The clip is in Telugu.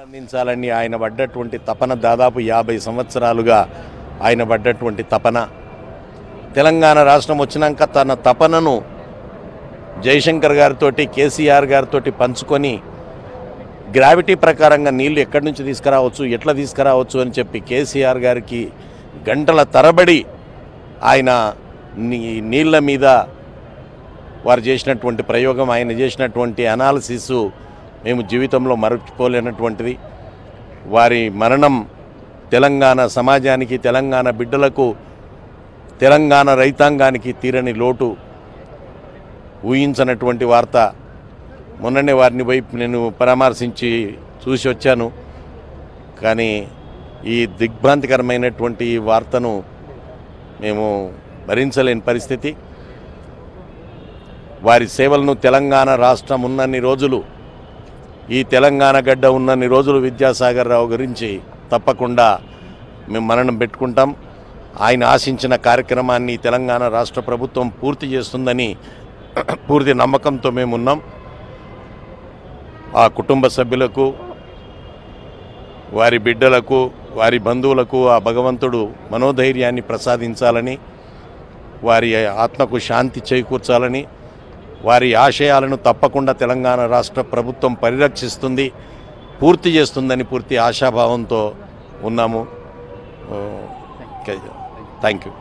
అందించాలని ఆయన పడ్డటువంటి తపన దాదాపు 50 సంవత్సరాలుగా ఆయన పడ్డటువంటి తపన. తెలంగాణ రాష్ట్రం వచ్చినాక తన తపనను జయశంకర్ గారితో కేసీఆర్ గారితో పంచుకొని గ్రావిటీ ప్రకారంగా నీళ్లు ఎక్కడి నుంచి తీసుకురావచ్చు, ఎట్లా తీసుకురావచ్చు అని చెప్పి కేసీఆర్ గారికి గంటల తరబడి ఆయన నీళ్ల మీద వారు చేసినటువంటి ప్రయోగం, ఆయన చేసినటువంటి అనాలిసిస్ మేము జీవితంలో మరచిపోలేనటువంటిది. వారి మరణం తెలంగాణ సమాజానికి, తెలంగాణ బిడ్డలకు, తెలంగాణ రైతాంగానికి తీరని లోటు, ఊహించనటువంటి వార్త. మొన్ననే వారిని వైపు నేను పరామర్శించి చూసి వచ్చాను. కానీ ఈ దిగ్భ్రాంతికరమైనటువంటి వార్తను మేము భరించలేని పరిస్థితి. వారి సేవలను తెలంగాణ రాష్ట్రం ఉన్నన్ని రోజులు, ఈ తెలంగాణ గడ్డ ఉన్నన్ని రోజులు విద్యాసాగర్ రావు గురించి తప్పకుండా మేము మరణం పెట్టుకుంటాం. ఆయన ఆశించిన కార్యక్రమాన్ని తెలంగాణ రాష్ట్ర ప్రభుత్వం పూర్తి చేస్తుందని పూర్తి నమ్మకంతో మేము ఉన్నాం. ఆ కుటుంబ సభ్యులకు, వారి బిడ్డలకు, వారి బంధువులకు ఆ భగవంతుడు మనోధైర్యాన్ని ప్రసాదించాలని, వారి ఆత్మకు శాంతి చేకూర్చాలని, వారి ఆశయాలను తప్పకుండా తెలంగాణ రాష్ట్ర ప్రభుత్వం పరిరక్షిస్తుంది, పూర్తి చేస్తుందని పూర్తి ఆశాభావంతో ఉన్నాము. Thank you.